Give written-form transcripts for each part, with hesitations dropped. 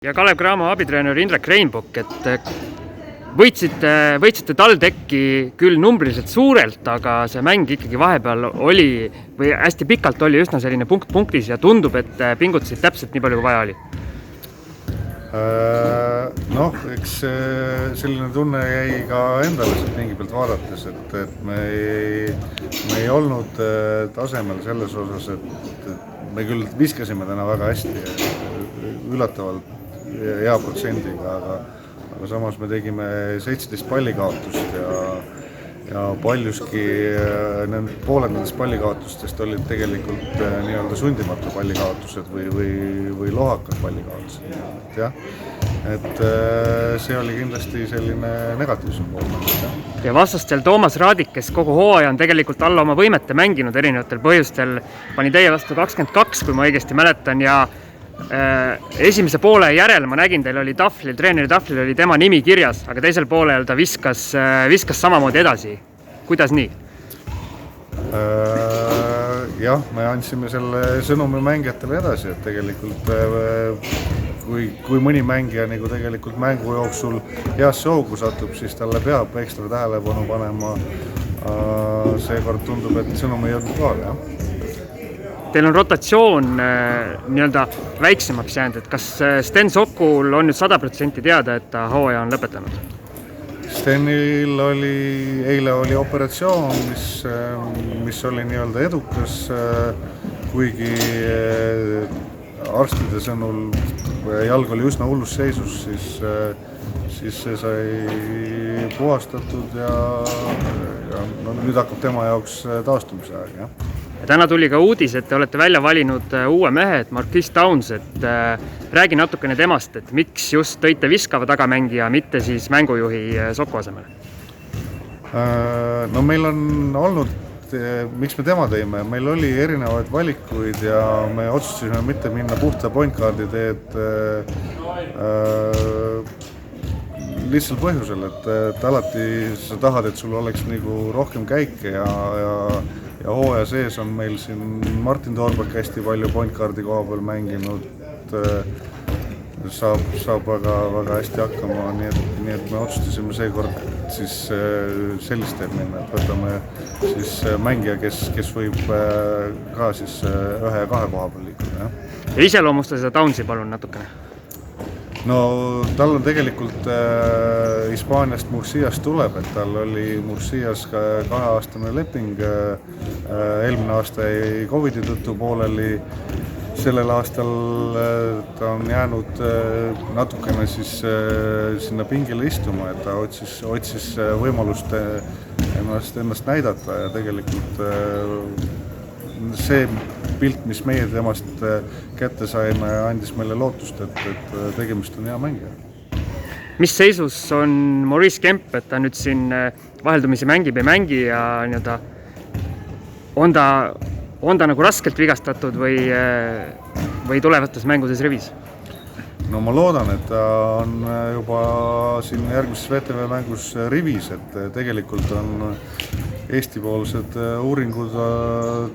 Ja Kalev Cramo abitreener Indrek Reinbuk, et võitsite TalTechi küll numbriliselt suurelt, aga see mäng ikkagi vahepeal oli või hästi pikalt oli üsna selline punkt punktis ja tundub, et pingutasid täpselt nii palju, kui vaja oli. Noh, eks selline tunne jäi ka endale siit mingi pealt vaadates, et me ei olnud tasemel selles osas, et me küll viskasime täna väga hästi, üllatavalt hea protsendiga, aga samas me tegime 17 pallikaotust ja paljuski pooled nendest pallikaotustest olid tegelikult nii-öelda sundimatu pallikaotused või lohakad pallikaotused. Jah, et see oli kindlasti selline negatiivsem pool. Ja vastastel Toomas Raadik, kes kogu hooaja on tegelikult alla oma võimete mänginud erinevatel põhjustel, pani teie vastu 22, kui ma õigesti mäletan, ja esimese poole järel ma nägin, teil oli treeneri taflil oli tema nimi kirjas, aga teisel poolel ta viskas samamoodi edasi. Kuidas nii? Jah, me andsime selle sõnumi mängijatele edasi, et tegelikult kui mõni mängija nagu tegelikult mängu jooksul heasse hoogu satub, siis talle peab ekstra tähelepanu panema. Seekord tundub, et sõnum ei jõudnud kohale, jah. Teil on rotatsioon nii-öelda väiksemaks jäänud, et kas Sten Sokul on nüüd 100% teada, et ta hooaja on lõpetanud? Stenil eile oli operatsioon, mis oli nii-öelda edukas, kuigi arstide sõnul jalg oli üsna hullus seisus, siis see sai puhastatud ja nüüd hakkab tema jaoks taastumise aeg, jah. Ja täna tuli ka uudis, et te olete välja valinud uue mehe, et Marquise Towns, et räägi natukene temast, et miks just tõite viskava tagamängija, mitte siis mängujuhi Soku asemele? No meil on olnud, miks me tema tõime, meil oli erinevaid valikuid ja me otsustasime mitte minna puhta pointkaardi teed lihtsal põhjusel, et alati sa tahad, et sul oleks nagu rohkem käike ja hooaja sees on meil siin Martin Toorberg hästi palju pointkaardi koha peal mänginud, saab väga hästi hakkama, nii et me otsustasime seekord siis sellist teed minna, et võtame siis mängija, kes võib ka siis 1 ja 2 koha peal liikuda. Ja iseloomusta seda Townsi palun natukene? No tal on tegelikult Hispaaniast Murciast tuleb, et tal oli Murcias 2-aastane leping, eelmine aasta jäi Covidi tõttu pooleli, sellel aastal ta on jäänud natukene siis sinna pingile istuma, et ta otsis võimalust ennast näidata ja tegelikult see pilt, mis meie temast kätte saime, andis meile lootust, et tegemist on hea mängija. Mis seisus on Maurice Kemp, et ta nüüd siin vaheldumisi mängib ja mängi ja nii-öelda on ta nagu raskelt vigastatud või tulevates mängudes rivis? No ma loodan, et ta on juba siin järgmises VTV mängus rivis, et tegelikult on Eesti-poolsed uuringud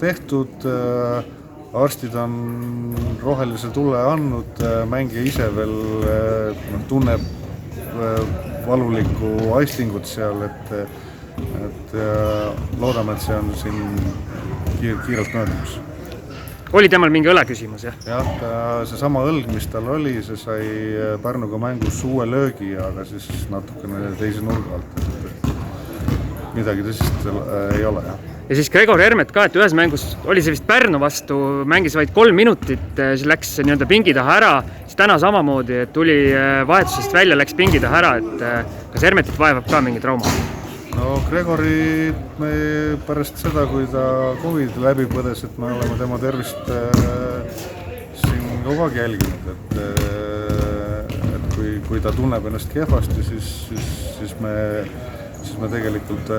tehtud, arstid on rohelise tule andnud, mängija ise veel tunneb valulikku aistingut seal, et loodame, et see on siin kiirelt möödumas. Oli temal mingi õle küsimus, jah? Jah, see sama õlg, mis tal oli, see sai Pärnuga mängus uue löögi, aga siis natukene teise nurga alt. Midagi tõsist ei ole, jah. Ja siis Gregor Hermet ka, et ühes mängus oli see vist Pärnu vastu, mängis vaid 3 minutit, siis läks nii-öelda pingi taha ära, siis täna samamoodi, et tuli vahetusest välja, läks pingi taha ära, et kas Hermetit vaevab ka mingi trauma? No Gregori me pärast seda, kui ta COVID läbi põdes, et me oleme tema tervist siin kogu aeg jälginud, et kui ta tunneb ennast kehvasti, siis me tegelikult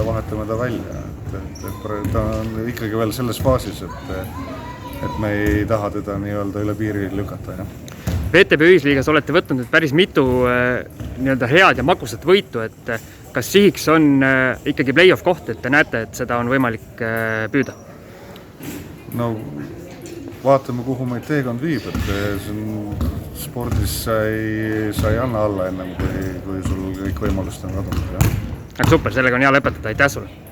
vahetame ta välja, et ta on ikkagi veel selles faasis, et me ei taha teda nii-öelda üle piiri lükata, jah. VTB ühisliigas olete võtnud nüüd päris mitu nii-öelda head ja makusat võitu, et kas sihiks on ikkagi play-off koht, et te näete, et seda on võimalik püüda? No vaatame, kuhu meid teekond viib, et spordis sa ei anna alla ennem, kui sul kõik võimalused on kadunud, jah. Super, sellega on hea lõpetada, aitäh sulle!